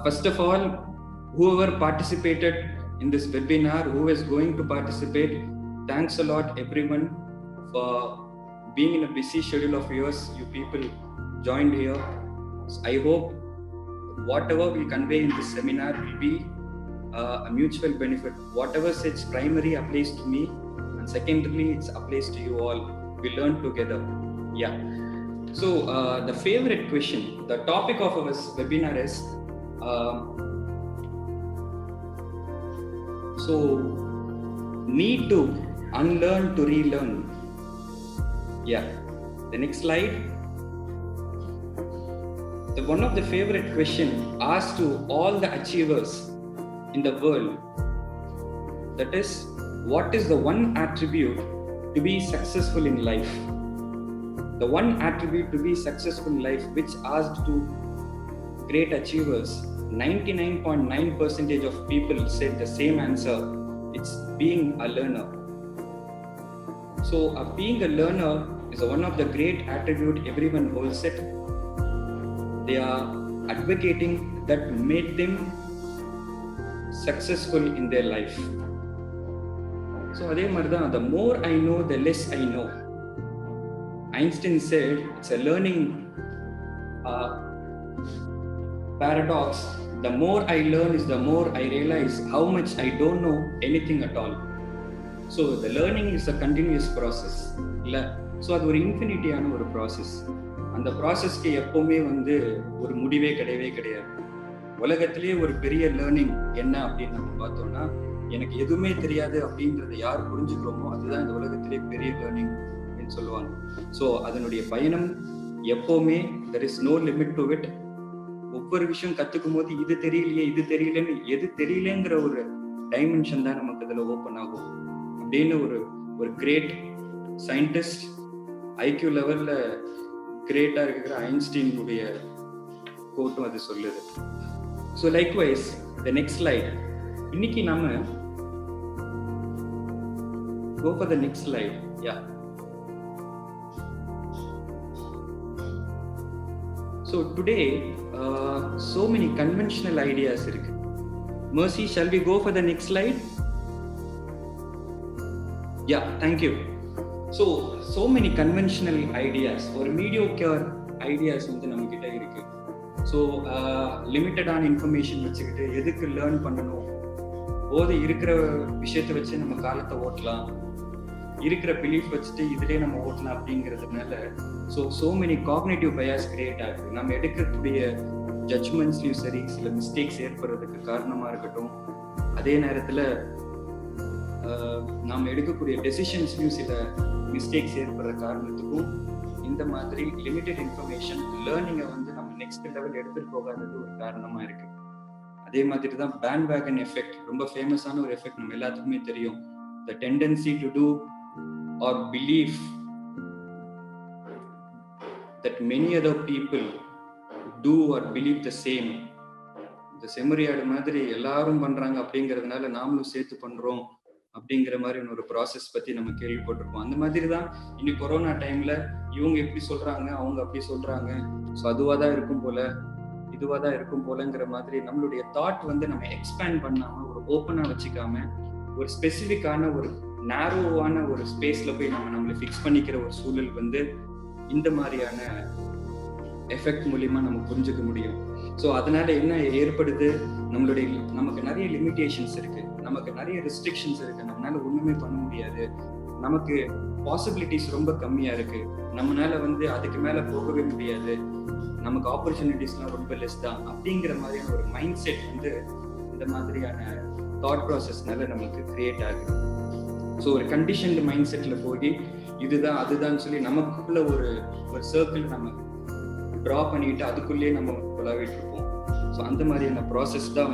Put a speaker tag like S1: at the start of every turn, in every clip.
S1: First of all, whoever participated in this webinar, who is going to participate, thanks a lot everyone for being in a busy schedule of yours. You people joined here. I hope whatever we convey in this seminar will be a mutual benefit. Whatever says primary applies to me, and secondarily it applies to you all. We learn together. Yeah. So the favorite question, the topic of our webinar is so need to unlearn to relearn. Yeah. The next slide. One of the favorite question asked to all the achievers in the world, that is, what is the one attribute to be successful in life? The one attribute to be successful in life, which asked to great achievers, 99.9% of people said the same answer. It's being a learner. So being a learner is one of the great attribute everyone holds it. They are advocating that made them successful in their life. So adhe maridha, the more I know, the less I know. Einstein said it's a learning paradox. The more I learn is the more I realize how much I don't know anything at all. So the learning is a continuous process. So அது ஒரு இன்ஃபினிட்டியான ஒரு process. அந்த ப்ராசஸ்க்கு எப்பவுமே ஒரு முடிவே கிடையாது. உலகத்திலேயே ஒரு பெரிய லேர்னிங் என்ன அப்படின்னு நம்ம பார்த்தோம்னா, எனக்கு எதுவுமே தெரியாது அப்படின்றத யார் புரிஞ்சுக்கிறோமோ அதுதான் இந்த உலகத்திலே பெரிய லேர்னிங் அப்படின்னு சொல்லுவாங்க. ஸோ அதனுடைய பயணம் எப்பவுமே there is no limit to it. ஒவ்வொரு விஷயம் கத்துக்கும் போது இது தெரியலன்னு எது தெரியலங்கிற ஒரு டைமென்ஷன் தான் நமக்கு இதுல ஓப்பன் ஆகும் அப்படின்னு ஒரு கிரேட் சயின்டிஸ்ட், ஐக்யூ லெவல்ல கிரேட்டா இருக்கிற ஐன்ஸ்டீனுடைய கோட்டும் அது சொல்லுது. So likewise the next slide. இன்னைக்கு நாம go for the next slide. Yeah. So today so many conventional ideas இருக்கு. Mercy, shall we go for the next slide? Yeah, thank you. So many conventional ideas or mediocre ideas நம்ம கிட்ட இருக்கு. So லிமிட்டடான information வச்சுக்கிட்டு எதுக்கு learn பண்ணணும், போது இருக்கிற விஷயத்தை வச்சு நம்ம காலத்தை ஓட்டலாம், இருக்கிற பிலீஃப் வச்சுட்டு இதுலேயே நம்ம ஓட்டலாம் அப்படிங்கிறதுனால so many cognitive bias create ஆகுது. நம்ம எடுக்கக்கூடிய ஜட்ஜ்மெண்ட்ஸ்லையும் சரி, சில மிஸ்டேக்ஸ் ஏற்படுறதுக்கு காரணமாக இருக்கட்டும், அதே நேரத்தில் நாம் எடுக்கக்கூடிய டெசிஷன்ஸ்லையும் சில மிஸ்டேக்ஸ் ஏற்படுற காரணத்துக்கும் இந்த மாதிரி லிமிட்டட் இன்ஃபர்மேஷன் லேர்னிங்கை நம்ம நெக்ஸ்ட் லெவல் எடுத்துட்டு போகாதது ஒரு காரணமா இருக்கு. அதே மாதிரி தான் பேண்ட் வேகன் எஃபெக்ட், ரொம்ப ஃபேமஸான ஒரு எஃபெக்ட், நம்ம எல்லாத்துக்குமே தெரியும். The tendency to do or believe that many other people do or believe the same. இந்த செம்மறியாடு மாதிரி எல்லாரும் பண்றாங்க அப்படிங்கிறதுனால நாமளும் சேர்த்து பண்றோம் அப்படிங்கிற மாதிரி ஒரு ப்ராசஸ் பத்தி நம்ம கேள்விப்பட்டிருக்கோம். அந்த மாதிரி தான் இன்னைக்கு கொரோனா டைம்ல இவங்க எப்படி சொல்றாங்க, அவங்க அப்படி சொல்றாங்க, ஸோ அதுவாதான் இருக்கும் போல, இதுவாதான் இருக்கும் போலங்கிற மாதிரி நம்மளுடைய தாட் நம்ம எக்ஸ்பேண்ட் பண்ணாம, ஒரு ஓப்பனா வச்சுக்காம, ஒரு ஸ்பெசிபிக்கான ஒரு நேரோவான ஒரு ஸ்பேஸ்ல போய் நம்மளை ஃபிக்ஸ் பண்ணிக்கிற ஒரு சூழல் இந்த மாதிரியான எஃபெக்ட் மூலியமா நம்ம புரிஞ்சுக்க முடியும். ஸோ அதனால என்ன ஏற்படுது, நமக்கு நிறைய லிமிடேஷன்ஸ் இருக்கு, நமக்கு நிறைய ரெஸ்ட்ரிக்ஷன்ஸ் இருக்கு, நம்மளால ஒண்ணுமே பண்ண முடியாது, நமக்கு பாசிபிலிட்டிஸ் ரொம்ப கம்மியா இருக்கு, நம்மளால அதுக்கு மேல போகவே முடியாது, நமக்கு ஆப்பர்ச்சுனிட்டிஸ்லாம் ரொம்ப லெஸ் தான் அப்படிங்கிற மாதிரியான ஒரு மைண்ட் செட் இந்த மாதிரியான தாட் ப்ராசஸ்னால நமக்கு கிரியேட் ஆகுது. ஸோ ஒரு கண்டிஷன்டு மைண்ட் செட்ல போய் இதுதான் அதுதான் சொல்லி நமக்குள்ள ஒரு சர்க்கிள் நம்ம ட்ரா பண்ணிட்டு அதுக்குள்ளேயே நம்ம உலாவிட்டு இருப்போம். ஸோ அந்த மாதிரியான ப்ராசஸ் தான்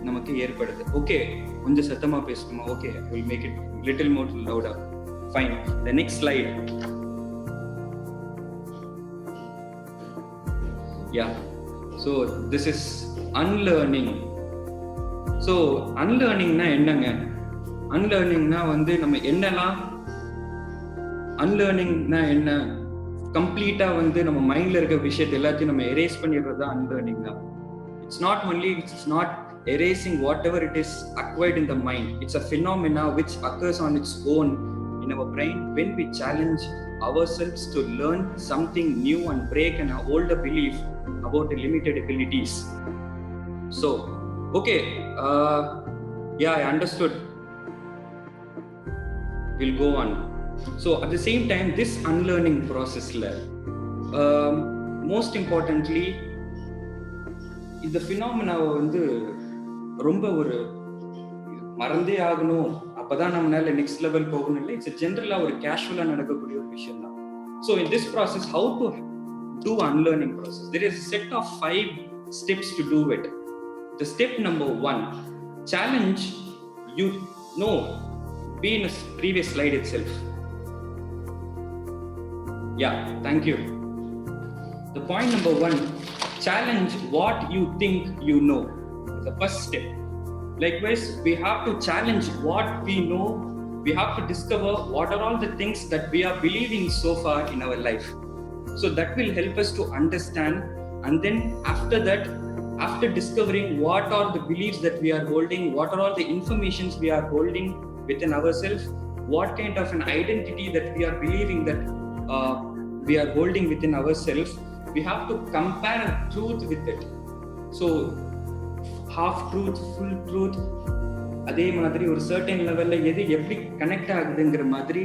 S1: நமக்கு ஏற்படுது. ஓகே, கொஞ்சம் சத்தமா பேசணுமா? Okay, will make it little more louder. Fine. The next slide. Yeah, so this is unlearning. So அன்லேர்னிங்னா என்னங்க? அன்லேர்னிங்னா நம்ம என்னெல்லாம், அன்லேர்னிங்னா என்ன, கம்ப்ளீட்டா வந்து நம்ம மைண்ட்ல இருக்க விஷயத்தை எல்லாத்தையும் நம்ம எரேஸ் பண்ணிடுறது தான் அன்லேர்னிங் தான். It's not erasing whatever it is acquired in the mind. It's a phenomena which occurs on its own in our brain when we challenge ourselves to learn something new and break an older belief about the limited abilities. So, okay, yeah, I understood. We'll go on. So, at the same time, this unlearning process, most importantly, இந்த ஃபினாமினாவை வந்து ரொம்ப ஒரு மறந்தே ஆகணும், அப்பதான் நம்மளால next level போகணும் இல்லை. இட்ஸ் ஜென்ரலா ஒரு கேஷுவலா நடக்கக்கூடிய ஒரு விஷயம் தான். So in this process, how to do unlearning process, there is set of 5 steps to do it. The step number 1, challenge, you know, be in a previous slide itself. Yeah, thank you. The point number 1, challenge what you think you know. The first step. Likewise, we have to challenge what we know. We have to discover what are all the things that we are believing so far in our life. So that will help us to understand. And then after that, after discovering what are the beliefs that we are holding, what are all the informations we are holding within ourselves, what kind of an identity that we are believing that we are holding within ourselves, we have to compare truth with it. So half truth, full truth, அதே மாதிரி ஒரு certain லெவல்ல எது எப்படி connect ஆகுதுங்கிற மாதிரி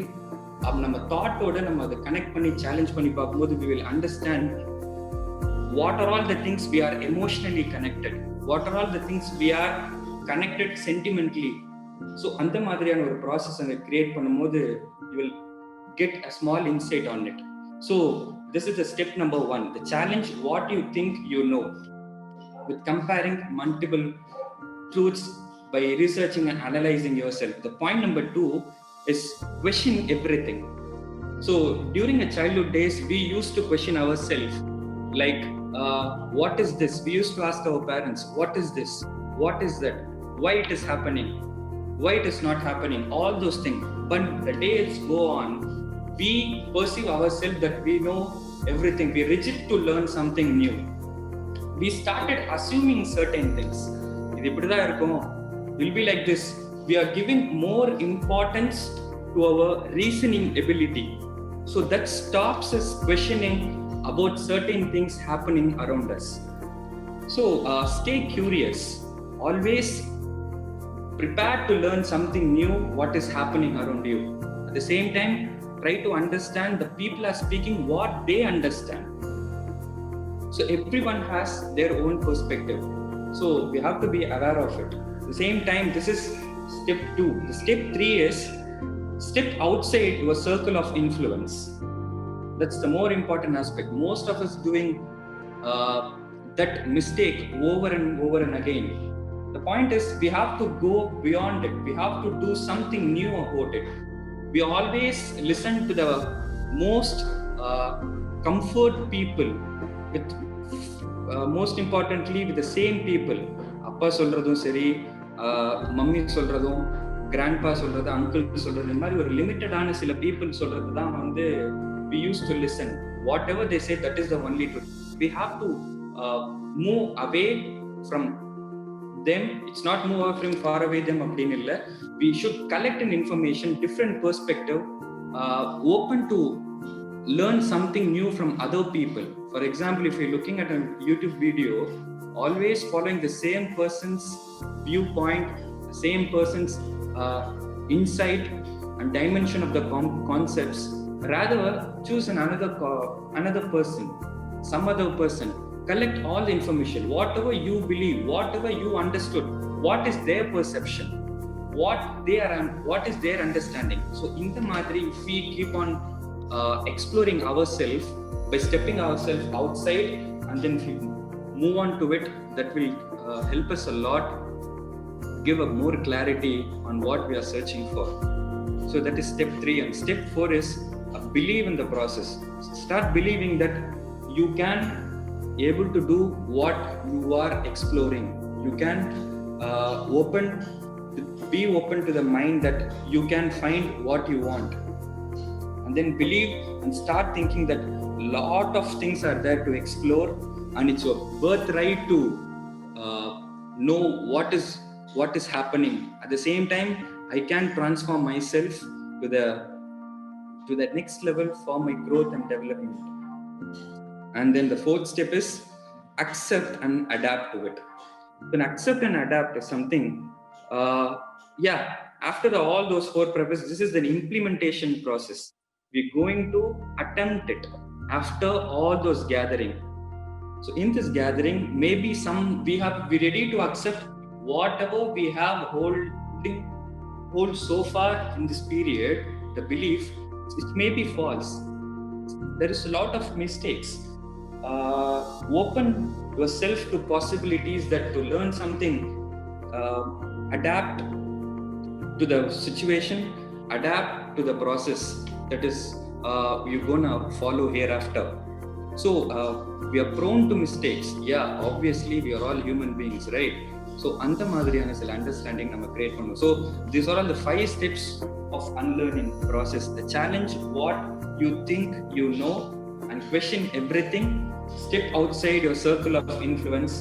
S1: நம்ம தாட்டோட நம்ம அதை கனெக்ட் பண்ணி சேலஞ்ச் பண்ணி பார்க்கும்போது we will understand what are all the things we are emotionally connected, what are all the things we are connected sentimentally. So அந்த மாதிரியான ஒரு ப்ராசஸ் அங்க கிரியேட் பண்ணும்போது you will get a small insight on it. So this is the step number 1, the challenge what you think you know, with comparing multiple truths by researching and analyzing yourself. The point number 2 is question everything. So during a childhood days, we used to question ourselves, like what is this? We used to ask our parents, what is this? What is that? Why it is happening? Why it is not happening? All those things. But the days go on, we perceive ourselves that we know everything. We are rigid to learn something new. We started assuming certain things. இது இப்படிதான் இருக்கும், will be like this. We are giving more importance to our reasoning ability. So that stops us questioning about certain things happening around us. So stay curious. Always prepare to learn something new, what is happening around you. At the same time, try to understand the people are speaking what they understand. So everyone has their own perspective. So we have to be aware of it. At the same time, this is step 2. The step 3 is step outside your circle of influence. That's the more important aspect. Most of us doing that mistake over and over and again. The point is we have to go beyond it. We have to do something new about it. We always listen to the most comfort people, with most importantly with the same people. அப்பா சொல்றதும் சரி, mummy சொல்றதும், grandpa சொல்றது, uncle சொல்றது, இந்த மாதிரி ஒரு லிமிட்டடான சில பீப்புள் சொல்றது தான் வந்து we used to listen. Whatever they say, that is the only truth. We have to move away from them. It's not move away from far away them அப்படின்னு இல்லை. We should collect an information, different perspective, open to learn something new from other people. For example, if you're looking at a YouTube video, always following the same person's viewpoint, the same person's insight and dimension of the concepts. Rather, choose another person, some other person. Collect all the information, whatever you believe, whatever you understood, what is their perception, what is their understanding. So in the madri, if we keep on exploring ourselves by stepping ourselves outside and then move on to it, that will help us a lot, give a more clarity on what we are searching for. So that is step 3. And step 4 is believe in the process. Start believing that you can able to do what you are exploring. You can be open to the mind that you can find what you want, and then believe and start thinking that lot of things are there to explore, and it's your birthright to know what is happening. At the same time, I can transform myself to the next level for my growth and development. And then the fourth step is accept and adapt to it. Then accept and adapt is something, after all those four purposes, this is the implementation process. We're going to attempt it after all those gathering. So in this gathering, maybe we're ready to accept whatever we have hold so far in this period, the belief, it may be false. There is a lot of mistakes. Open yourself to possibilities that to learn something, adapt to the situation, adapt to the process that is you're gonna follow hereafter. So we are prone to mistakes. Yeah, obviously we are all human beings, right? So அந்த மாதிரியான சில understanding நம்ம create பண்ணணும். So these are all the 5 steps of unlearning process. The challenge what you think you know and question everything. Step outside your circle of influence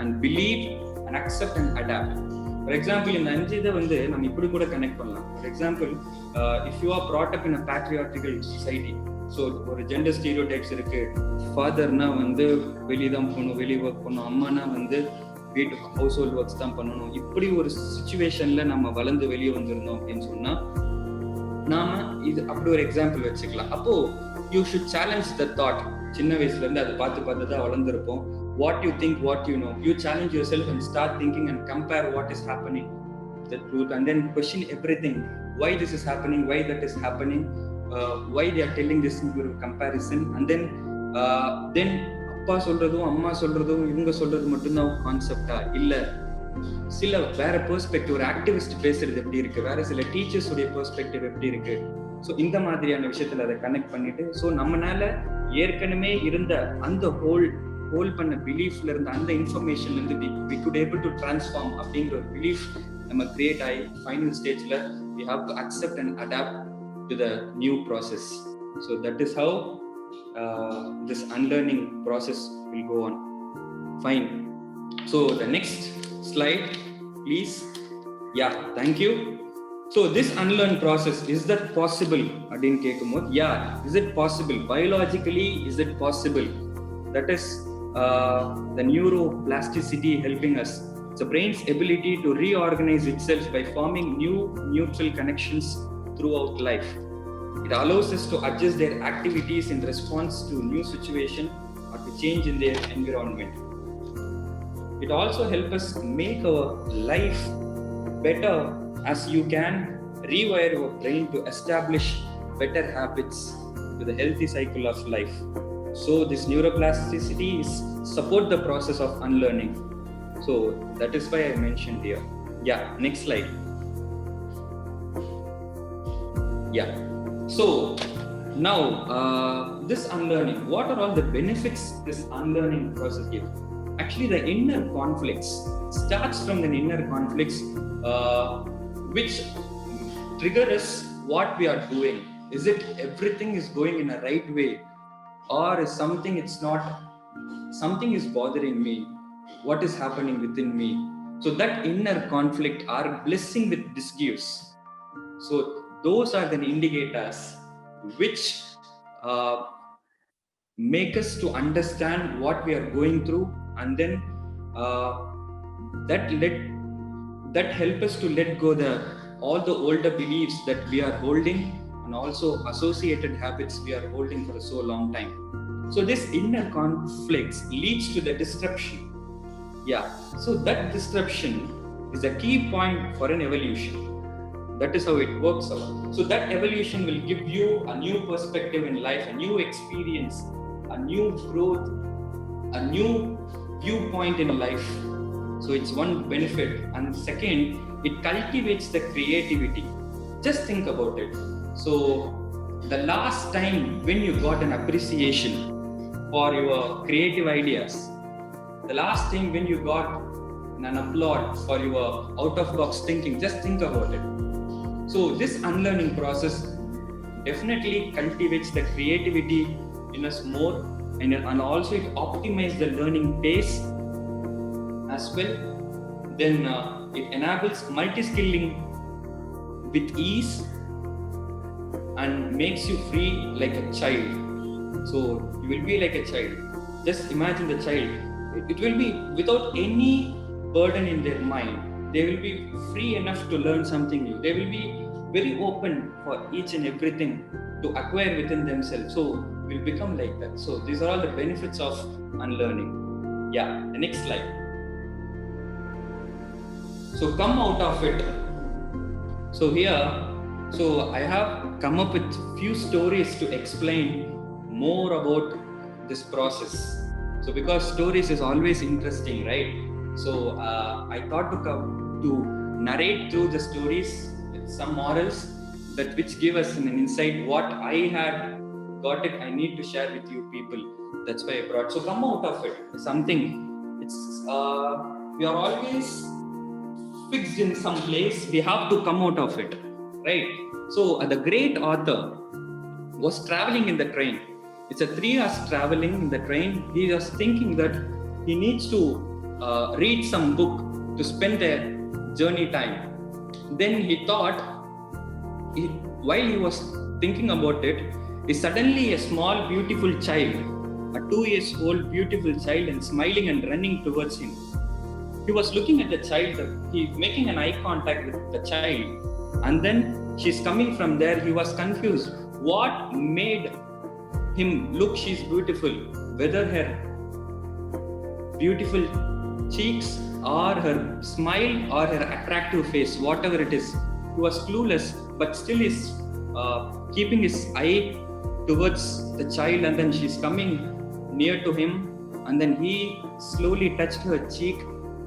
S1: and believe and accept and adapt. For example, இந்த 5 இதை வந்து நம்ம இப்படி கூட connect பண்ணலாம். For example, if you are brought up in a patriarchal society, so ஒரு gender stereotypes இருக்கு. ஃபாதர்னா வந்து வெளியே தான் போகணும், வெளியே ஒர்க் பண்ணணும், அம்மானா வந்து வீட்டு ஹவுஸ் ஹோல்ட் ஒர்க்ஸ் தான் பண்ணணும். இப்படி ஒரு சிச்சுவேஷன்ல நம்ம வளர்ந்து வெளியே வந்திருந்தோம் அப்படின்னு சொன்னா நாம இது அப்படி ஒரு எக்ஸாம்பிள் வச்சுக்கலாம். அப்போ you should challenge the thought. சின்ன வயசுல இருந்து அதை பார்த்து தான் வளர்ந்துருப்போம். What you think, what you know, you challenge yourself and start thinking and compare what is happening, the truth, and then question everything. why this is happening, why that is happening, why they are telling this in comparison, and then அப்பா சொல்றதும் அம்மா சொல்றதும் இவங்க சொல்றது மட்டும்தான் கான்செப்டா இல்ல, சில வேற பெர்ஸ்பெக்டிவ், ஒரு ஆக்டிவிஸ்ட் பேசுறது எப்படி இருக்கு, வேற சில டீச்சர்ஸ் உடைய பெர்ஸ்பெக்டிவ் எப்படி இருக்கு. ஸோ இந்த மாதிரியான விஷயத்துல அதை கனெக்ட் பண்ணிட்டு, ஸோ நம்மனால ஏற்கனவே இருந்த அந்த ஹோல் பண்ண பிலீஃப்ல இருந்த அந்த இன்ஃபர்மேஷன்ல இருந்து we could able to transform அப்படிங்கிற ஒரு பிலீஃப் நம்ம கிரியேட் ஆகி ஃபைனல் ஸ்டேஜ்ல we have to accept and adapt to the new process. So that is how this unlearning process will go on. Fine. So the next slide, please. Yeah, thank you. So this unlearn process, is that possible? Adin kekumod, yeah, is it possible? Biologically, is it possible? That is the neuroplasticity helping us. It's the brain's ability to reorganize itself by forming new neutral connections throughout life. It allows us to adjust their activities in response to new situation or to change in their environment. It also helps us make our life better, as you can rewire your brain to establish better habits to the healthy cycle of life. So this neuroplasticity is support the process of unlearning. So that is why I mentioned here. Yeah, next slide. Yeah. So now this unlearning, what are all the benefits this unlearning process gives? Actually, the inner conflicts starts from the inner conflicts which trigger us what we are doing. Is it everything is going in a right way, or is something it's not, something is bothering me, what is happening within me? So that inner conflict are blessing with disgust. So those are the indicators which make us to understand what we are going through, and then that help us to let go all the older beliefs that we are holding, and also associated habits we are holding for so long time. So this inner conflicts leads to the disruption. Yeah, so that disruption is a key point for an evolution. That is how it works out. So that evolution will give you a new perspective in life, a new experience, a new growth, a new viewpoint in life. So it's one benefit. And second, it cultivates the creativity. Just think about it. So the last time when you got an appreciation for your creative ideas, the last time when you got an applaud for your out of box thinking, just think about it. So this unlearning process definitely cultivates the creativity in us more, and also it optimizes the learning pace as well. Then it enables multi-skilling with ease and makes you free like a child. So you will be like a child. Just imagine the child. It will be without any burden in their mind. They will be free enough to learn something new. They will be very open for each and everything to acquire within themselves. So we'll become like that. So these are all the benefits of unlearning. Yeah, the next slide. So come out of it. So here, so I have come up with few stories to explain more about this process. So because stories is always interesting, right? So I thought to narrate through the stories with some morals that which give us an insight. What I had got it, I need to share with you people. That's why I brought. So come out of it. Something. It's we are always fixed in some place. We have to come out of it, right? So the great author was traveling in the train. It's a 3 hours traveling in the train. He was thinking that he needs to read some book to spend their journey time. Then he thought, while he was thinking about it, is suddenly a small beautiful child, a 2 years old beautiful child, and smiling and running towards him. He was looking at the child, he making an eye contact with the child, and then she's coming from there. He was confused. What made him look she's beautiful? Whether her beautiful cheeks or her smile or her attractive face, whatever it is. He was clueless, but still is keeping his eye towards the child, and then she's coming near to him, and then he slowly touched her cheek,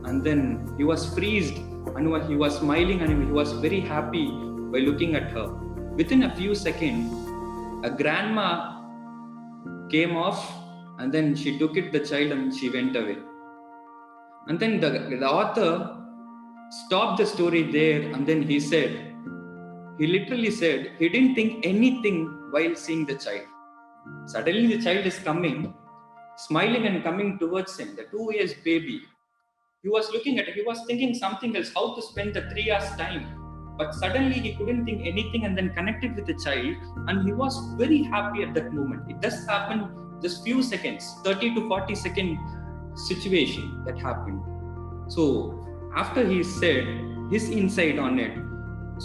S1: and then he was freezed, and he was smiling, and he was very happy by looking at her. Within a few seconds, a grandma came off, and then she took the child and she went away. And then the author stopped the story there, and then he literally said, he didn't think anything while seeing the child. Suddenly the child is coming, smiling and coming towards him, the 2 years baby. He was looking at it, he was thinking something else, how to spend the 3 hours time. But suddenly he couldn't think anything, and then connected with the child, and he was very happy at that moment. It just happened just few seconds, 30 to 40 second situation that happened. So after he said his insight on it,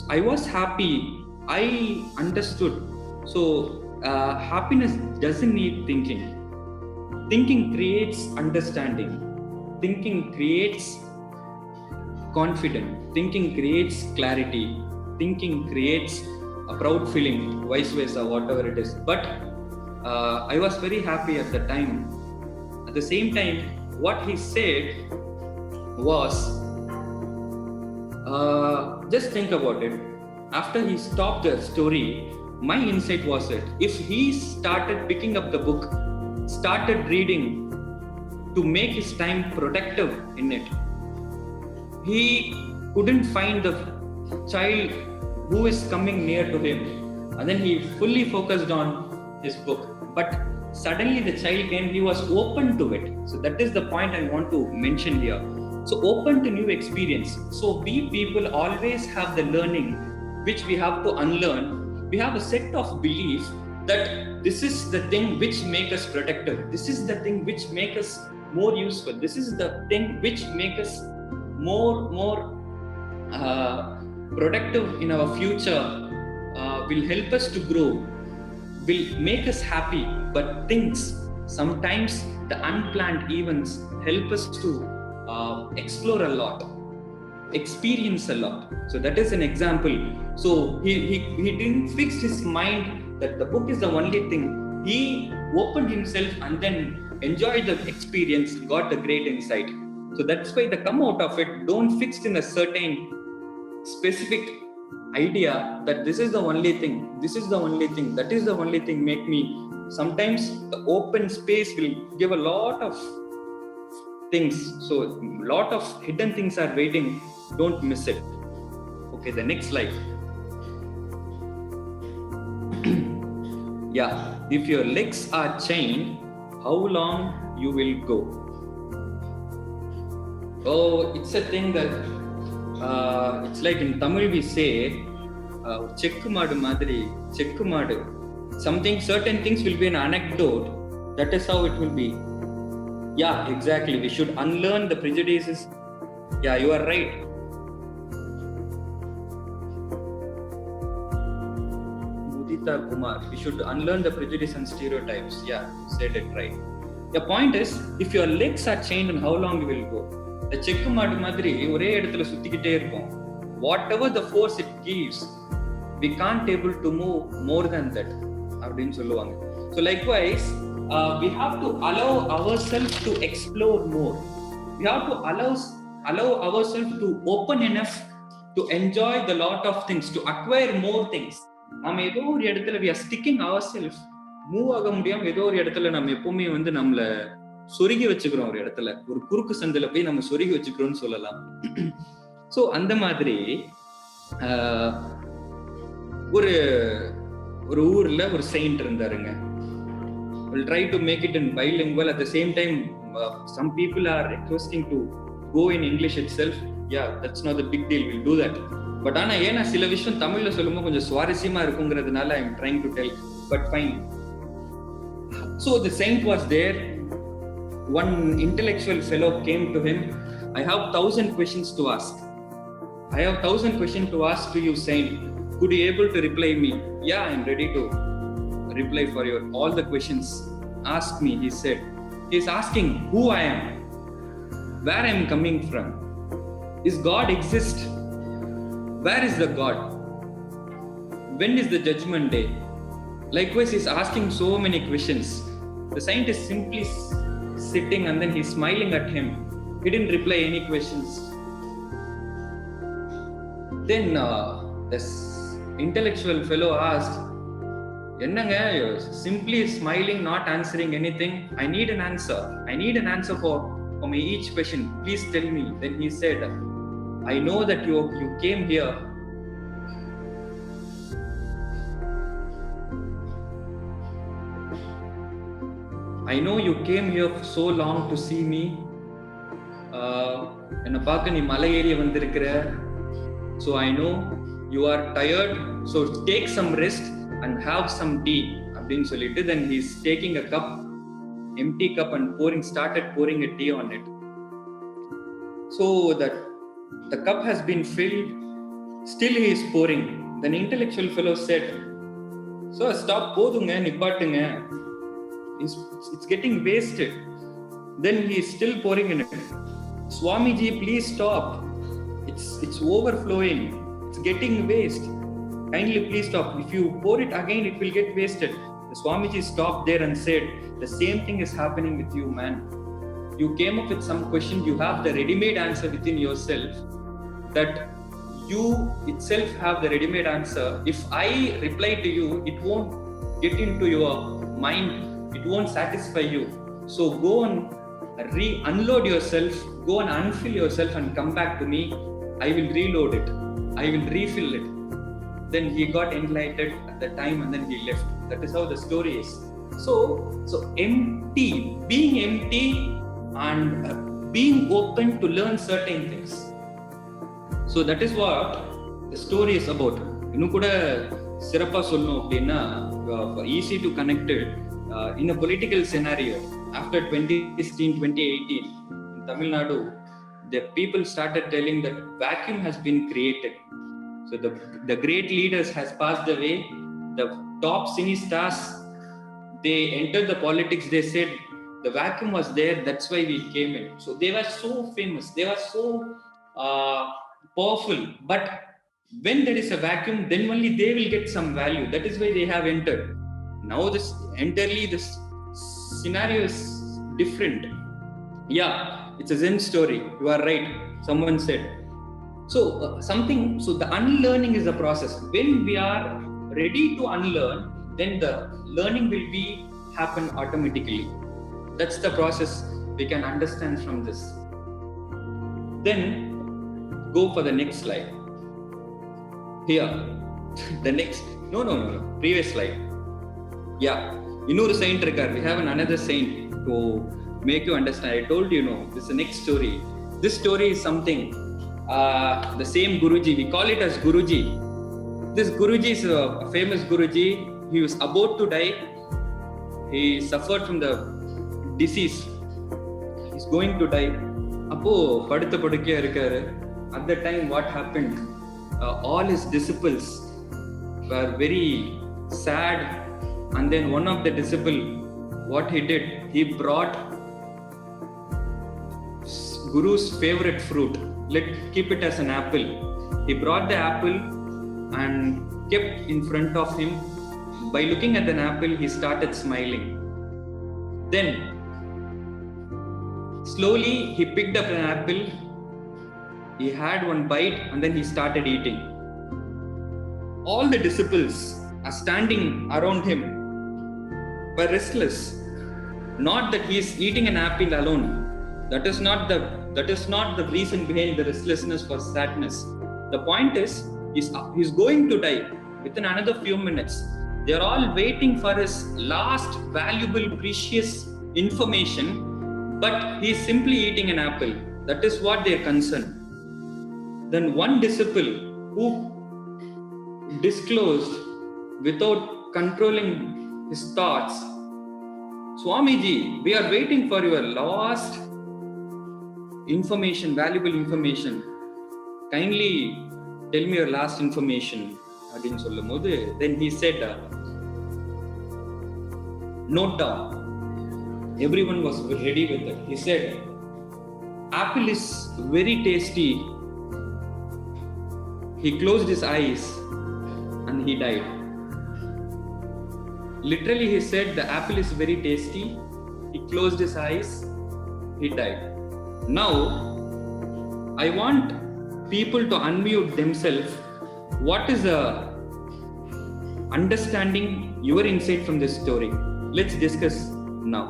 S1: I was happy, I understood. So happiness doesn't need thinking. Thinking creates understanding. Thinking creates confidence. Thinking creates clarity. Thinking creates a proud feeling, vice versa, whatever it is. But I was very happy at the time. At the same time, what he said was, just think about it. After he stopped the story, my insight was that if he started picking up the book, started reading to make his time productive in it, he couldn't find the child who is coming near to him, and then he fully focused on his book. But suddenly the child came, he was open to it. So that is the point I want to mention here. So open to new experience. So we people always have the learning which we have to unlearn. We have a set of belief that this is the thing which make us productive. This is the thing which make us more useful. This is the thing which make us more productive in our future, will help us to grow, will make us happy. But things, sometimes the unplanned events help us to explore a lot, experience a lot. So that is an example. So he didn't fix his mind that the book is the only thing. He opened himself and then enjoyed the experience, got the great insight. So that's why the come out of it, don't fix in a certain specific idea that this is the only thing, this is the only thing, that is the only thing make me. Sometimes the open space will give a lot of things. So a lot of hidden things are waiting. Don't miss it. Okay, the next slide. Yeah, if your legs are chained, how long you will go? Oh, it's a thing that it's like in Tamil we say chekku maadu madri, chekku maadu. Something, certain things will be an anecdote. That is how it will be. Yeah, exactly. We should unlearn the prejudices. Yeah, you are right. Mudita Kumar, we should unlearn the prejudice and stereotypes. Yeah, you said it right. The point is, if your legs are chained, and how long you will go? The செக்கு மாடு மாதிரி ஒரே இடத்துல சுத்திக்கிட்டே இருக்கும். Whatever the force it gives, we can't able to move more than that அப்படின்னு சொல்லுவாங்க. So likewise, we have to allow ourselves to explore more. We have to allow ourselves to open enough to enjoy the lot of things, to acquire more things. நம்ம ஏதோ ஒரு இடத்துல we are sticking ourselves, move ஆக முடியாம ஏதோ ஒரு இடத்துல நம்ம எப்பவுமே வந்து நம்மள சொருகி வச்சுக்கிறோம். ஒரு இடத்துல ஒரு குறுக்கு சந்தில போய் நம்ம சொருகி வச்சுக்கிறோம்னு சொல்லலாம். ஸோ அந்த மாதிரி ஒரு ஒரு ஊர்ல ஒரு செயின்ட் இருந்தாருங்க. We'll try to make it in bilingual. At the same time, some people are requesting to go in English itself. Yeah, that's not a big deal. We'll do that. But ஆனா ஏன்னா சில விஷயம் தமிழ்ல சொல்லும்போது கொஞ்சம் சுவாரஸ்யமா இருக்குங்கிறதுனால I'm trying to tell. But fine. So the saint was there. One intellectual fellow came to him. I have 1,000 questions to ask. I have 1,000 questions to ask to you, saint. Could you able to reply me? Yeah, I'm ready to reply for your all the questions. Ask me, he said. He is asking who I am, where I am coming from. Is God exist? Where is the God? When is the judgment day? Likewise, he is asking so many questions. The scientist simply sitting and then he's smiling at him. He didn't reply any questions. Then this intellectual fellow asked, "Ennanga, you're simply smiling, not answering anything. I need an answer. I need an answer for my each question. Please tell me." Then he said, "I know that you came here I know you came here for so long to see me. என்னை பார்க்க நீ மலை ஏறி வந்திருக்கிற. So I know you are tired. So take some rest and have some tea. அப்படின்னு சொல்லிட்டு then he is taking a cup, empty cup and started pouring a tea on it. So that the cup has been filled. Still he is pouring. Then intellectual fellow said, "So stop, போதுங்க, நிப்பாட்டுங்க. It's getting wasted." Then he is still pouring in it. "Swamiji, please stop. It's overflowing. It's getting waste. Kindly please stop. If you pour it again, it will get wasted." The Swamiji stopped there and said, "The same thing is happening with you, man. You came up with some question. You have the ready-made answer within yourself. That you itself have the ready-made answer. If I reply to you, it won't get into your mind. It won't satisfy you. So go and unload yourself, go and unfill yourself and come back to me. I will reload it. I will refill it." Then he got enlightened at the time and then he left. That is how the story is. So empty, being empty and being open to learn certain things. So that is what the story is about. இன்னும் கூட சிறப்பா சொல்லணும் அப்படின்னா, easy to connect it. In a political scenario, after 2016-2018 in Tamil Nadu, the people started telling that vacuum has been created. So the great leaders has passed away. The top cine stars, they entered the politics. They said the vacuum was there, that's why we came in. So they were so famous, they were so powerful. But when there is a vacuum, then only they will get some value. That is why they have entered. Now this scenario is different. Yeah, it's a Zen story. You are right. Someone said. So the unlearning is the process. When we are ready to unlearn, then the learning will happen automatically. That's the process we can understand from this. Then go for the next slide. Here, the next. No. Previous slide. Yeah, இன்னொரு saint இருக்கார். We have another saint to make you understand. I told you, this is the next story. This story is something, the same Guruji, we call it as Guruji. This Guruji is a famous Guruji. He was about to die. He suffered from the disease. He's going to die. அப்போ படுத்த படுக்கையா இருக்காரு. At that time what happened? All his disciples were very sad, and then one of the disciple, what he did, he brought Guru's favorite fruit. Let's keep it as an apple. He brought the apple and kept in front of him. By looking at an apple, he started smiling. Then slowly he picked up an apple. He had one bite and then he started eating. All the disciples are standing around him, but restless. Not that he is eating an apple alone. That is not the reason behind the restlessness for sadness. The point is, he's going to die within another few minutes. They are all waiting for his last valuable, precious information, but he is simply eating an apple. That is what their concern. Then one disciple who disclosed without controlling his thoughts, Swamiji, we are waiting for your last information, valuable information. Kindly tell me your last information. Adin sollumbodhu, then he said, note down. Everyone was ready with it. He said, apple is very tasty. He closed his eyes and he died. Literally he said the apple is very tasty. He closed his eyes, he died. Now I want people to unmute themselves. What is the understanding, your insight from this story? Let's discuss now.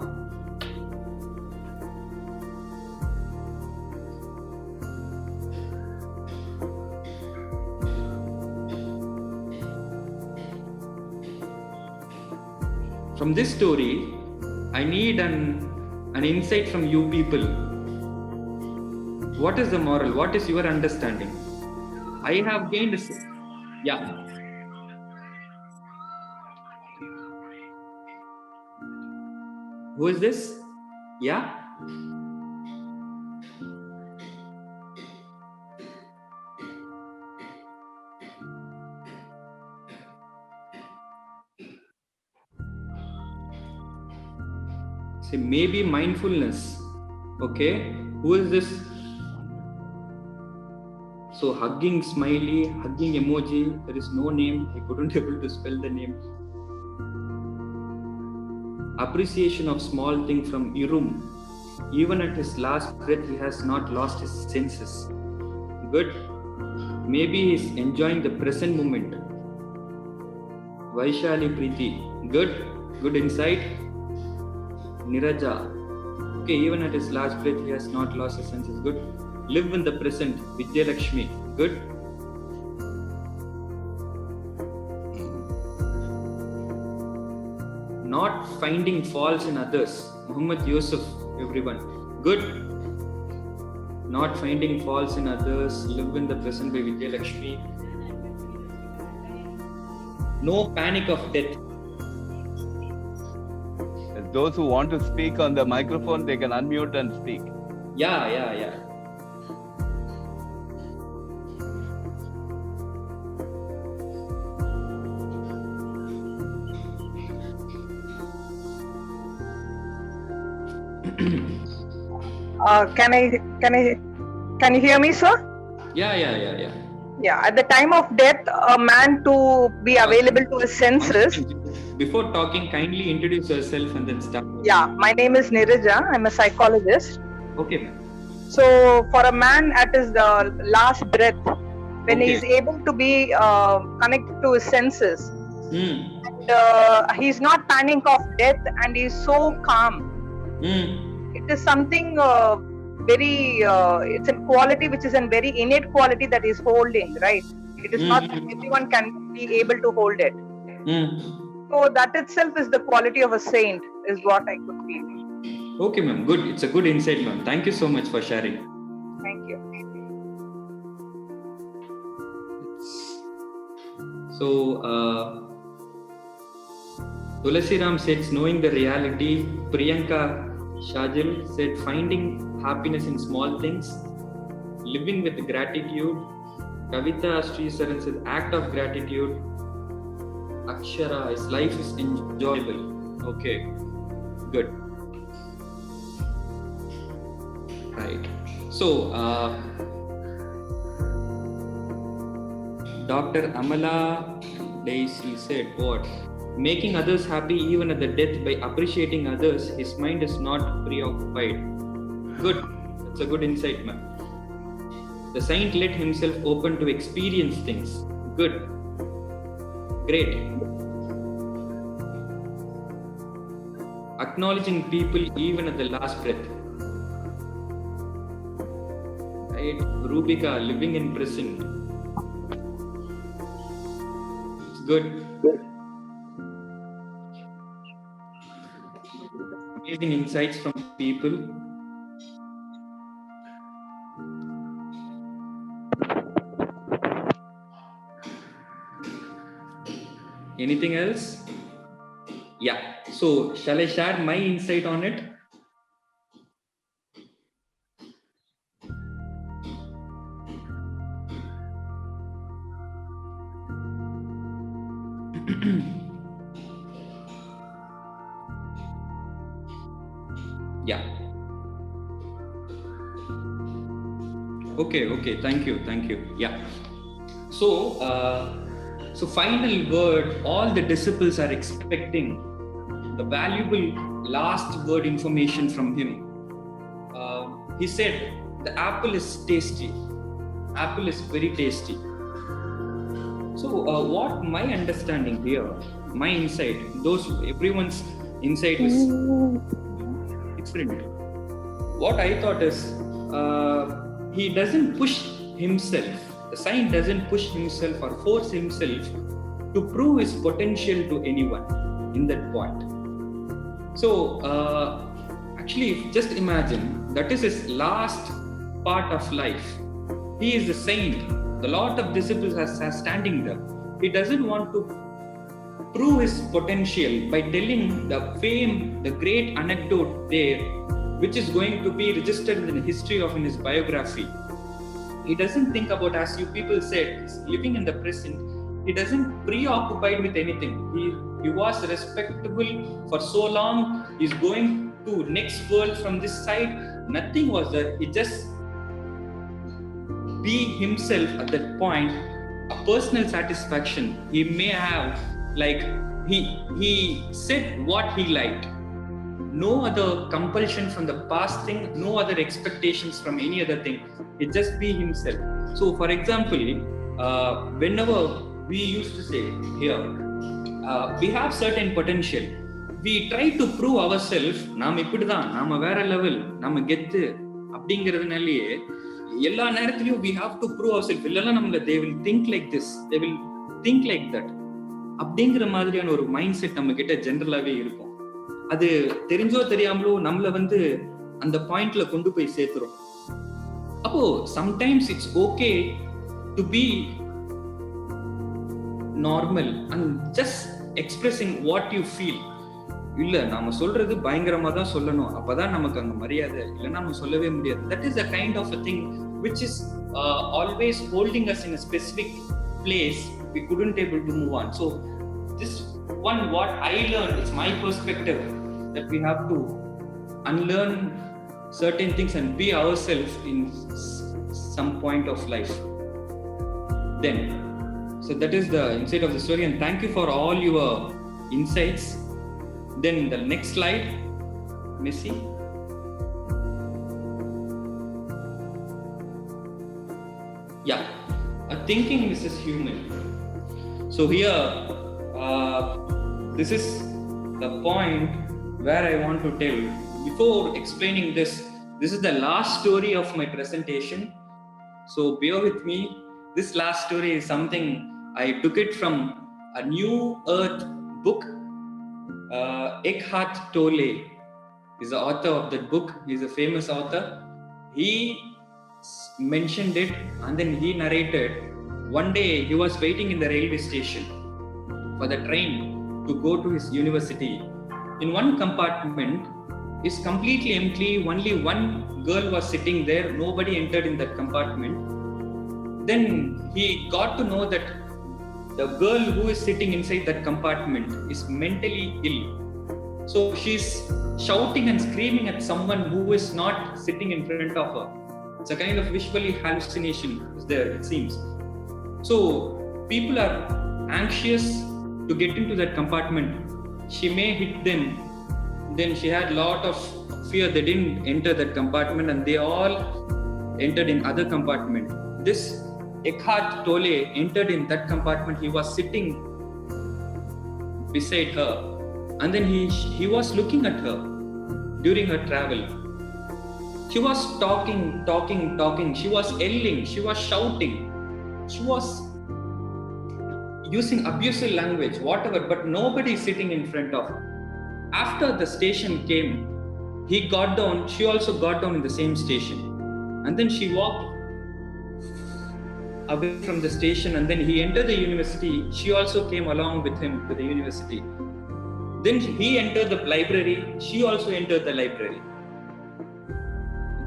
S1: From this story, I need an insight from you people. What is the moral? What is your understanding? I have gained yeah. Who is this? Yeah? See, maybe mindfulness. Okay, who is this? So hugging smiley, hugging emoji, there is no name. I couldn't able to spell the name. Appreciation of small thing from Irum. Even at his last breath, he has not lost his senses. Good. Maybe he is enjoying the present moment. Vaishali Preeti. Good insight. Niraja. Okay, even at his last breath, he has not lost his senses. Good. Live in the present. Vijay Lakshmi. Good. Not finding faults in others. Muhammad Yusuf, everyone. Good. Not finding faults in others. Live in the present by Vijay Lakshmi. No panic of death.
S2: Those who want to speak on the microphone, they can unmute and speak.
S1: Yeah.
S3: Can you hear me, sir?
S1: Yeah.
S3: Yeah, at the time of death, a man to be available to his senses.
S1: Before talking, kindly introduce yourself and then start.
S3: Yeah, my name is Nirija. I'm a psychologist.
S1: Okay, ma'am.
S3: So, for a man at his last breath, when he is able to be connected to his senses, and he's not panicking of death, and he's so calm. It is something very, it's a quality which is a very innate quality that he's holding, right? It is not that everyone can be able to hold it. So that itself is the quality of a saint, is what I could feel.
S1: Okay, ma'am. Good. It's a good insight, ma'am. Thank you so much for sharing.
S3: Thank you.
S1: So, Tulasi Ram said, knowing the reality. Priyanka Shajil said, finding happiness in small things. Living with gratitude. Kavita Srisaran said, act of gratitude. Akshara, his life is enjoyable. Okay, good. Right. So, Dr. Amala Daisy said, what? Making others happy even at the death by appreciating others, his mind is not preoccupied. Good. That's a good insight, ma'am. The saint let himself open to experience things. Good. Great. Acknowledging people even at the last breath. Right. Rubika, living in present. It's good. Amazing insights from people. Anything else? Yeah. So, shall I share my insight on it? Yeah. Okay. Thank you. Yeah. So, final word, all the disciples are expecting the valuable last word information from him. He said, the apple is tasty. Apple is very tasty. So, what my understanding here, my insight, everyone's insight was different. What I thought is, he doesn't push himself. The saint doesn't push himself or force himself to prove his potential to anyone in that point. So, actually, just imagine that is his last part of life. He is the saint. The lot of disciples are standing there. He doesn't want to prove his potential by telling the fame, the great anecdote there, which is going to be registered in the history of in his biography. He doesn't think about, as you people said, he's living in the present. He doesn't preoccupied with anything. He was respectable for so long. He's going to next world from this side. Nothing was there. He just be himself at that point. A personal satisfaction he may have, like he said what he liked. No other compulsion from the past thing, no other expectations from any other thing. It just be himself. So, for example, whenever we used to say here, we have certain potential. We try to prove ourselves. நாம இப்படிதான், நாம வேற level, நாம கெத்து அப்படிங்கிறதுனாலயே எல்லா நேரத்திலையும் we have to prove ourselves. இல்லைன்னா நம்மள they will think like this, they will think like that. அப்படிங்கிற மாதிரியான ஒரு மைண்ட் செட் நம்ம கிட்ட ஜெனரலாவே இருக்கும். அது தெரிஞ்சோ தெரியாமலோ நம்மள அந்த பாயிண்ட்ல கொண்டு போய் சேர்த்துரும். அப்போ sometimes it's okay to be normal and just expressing what you feel. இல்ல நாம சொல்றது பயங்கரமா தான் சொல்லணும், அப்பதான் நமக்கு அங்க மரியாதை, இல்லைன்னா நம்ம சொல்லவே முடியாது. That is a kind of a thing which is always holding us in a specific place. We couldn't able to move on. So this one, what I learned, it's my perspective that we have to unlearn certain things and be ourselves in some point of life. Then, so that is the insight of the story, and thank you for all your insights. Then the next slide, Missy. Yeah, a thinking Mrs. Human. So here, this is the point where I want to tell. Before explaining this is the last story of my presentation. So bear with me. This last story is something I took it from a New Earth book Eckhart Tolle is the author of that book. He's a famous author. He mentioned it and then he narrated. One day he was waiting in the railway station for the train to go to his university. In one compartment is completely empty. Only one girl was sitting there. Nobody entered in that compartment. Then he got to know that the girl who is sitting inside that compartment is mentally ill. So she's shouting and screaming at someone who is not sitting in front of her. It's a kind of visually hallucination is there, it seems. So people are anxious to get into that compartment. She may hit them. Then she had a lot of fear. They didn't enter that compartment and they all entered in other compartment. This Eckhart Tolle entered in that compartment. He was sitting beside her and then he was looking at her during her travel. She was talking. She was yelling. She was shouting. She was using abusive language, whatever, but nobody is sitting in front of her. After the station came, he got down. She also got down in the same station. And then she walked away from the station and then he entered the university. She also came along with him to the university. Then he entered the library. She also entered the library.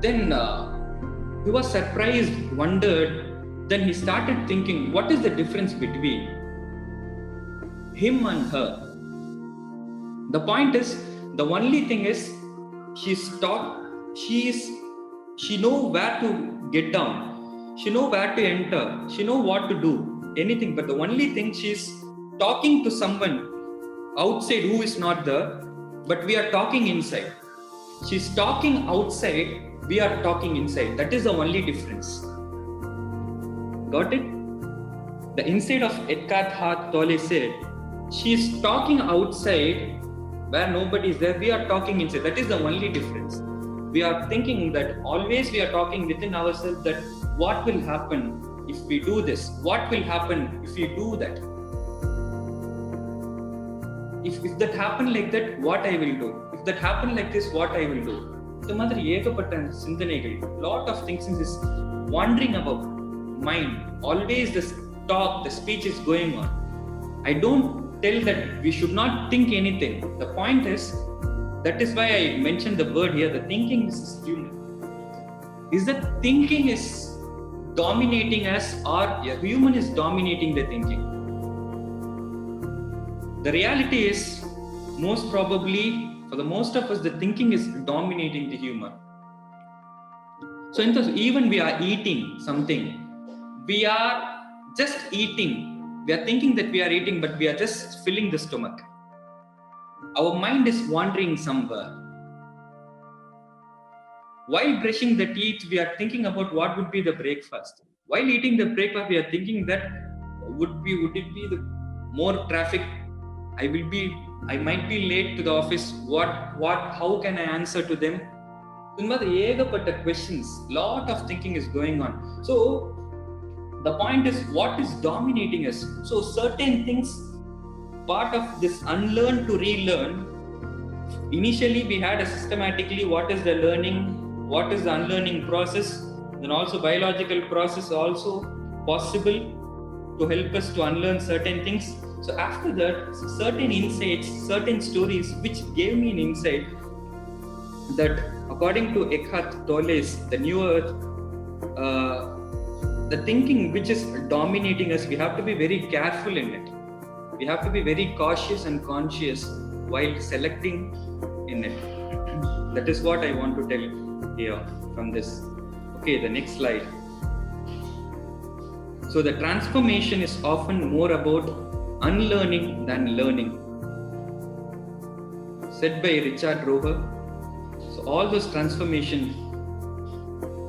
S1: Then he was surprised, wondered. Then he started thinking, what is the difference between him and her? The point is, the only thing is, she know where to get down. She know where to enter. She know what to do. Anything. But the only thing, she's talking to someone outside who is not there, but we are talking inside. She's talking outside. We are talking inside. That is the only difference. Got it? The inside of Eckhart Tolle said, she is talking outside where nobody is there. We are talking inside. That is the only difference. We are thinking that always we are talking within ourselves that what will happen if we do this? What will happen if we do that? If that happen like that, what I will do? If that happen like this, what I will do? The mother ekapata sindhanegal, lot of things is wandering about mind. Always this talk, the speech is going on. I don't tell that we should not think anything. The point is, that is why I mentioned the word here, the thinking is human. Is that thinking is dominating us or a human is dominating the thinking? The reality is, most probably, for the most of us, the thinking is dominating the human. So even we are eating something, we are just eating. We are thinking that we are eating, but we are just filling the stomach. Our mind is wandering somewhere. While brushing the teeth, we are thinking about what would be the breakfast. While eating the breakfast, we are thinking that would it be the more traffic? I might be late to the office. How can I answer to them? Questions. Lot of thinking is going on. So the point is, what is dominating us? So certain things, part of this unlearn to relearn. Initially, we had a systematically what is the learning, what is the unlearning process, then also biological process also possible to help us to unlearn certain things. So after that, certain insights, certain stories which gave me an insight that according to Eckhart Tolle's The New Earth, the thinking which is dominating us, we have to be very careful in it. We have to be very cautious and conscious while selecting in it. That is what I want to tell here from this. Okay, the next slide. So the transformation is often more about unlearning than learning. Said by Richard Rohr. So all those transformation,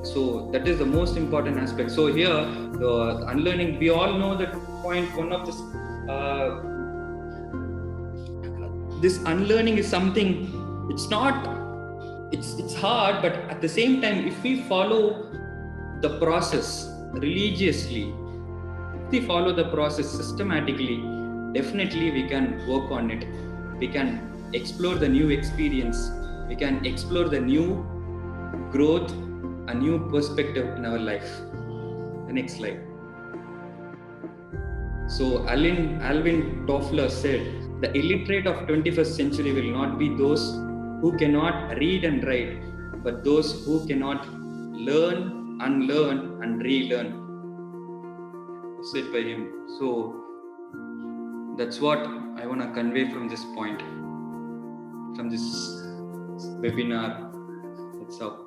S1: so that is the most important aspect. So here, the unlearning, we all know that point one of this unlearning is something, it's hard, but at the same time, if we follow the process religiously, if we follow the process systematically, definitely we can work on it. We can explore the new experience, we can explore the new growth, a new perspective in our life. The next slide. So Alvin Toffler said, the illiterate of 21st century will not be those who cannot read and write, but those who cannot learn, unlearn and relearn. Said by him. So that's what I want to convey from this point, from this webinar. That's all.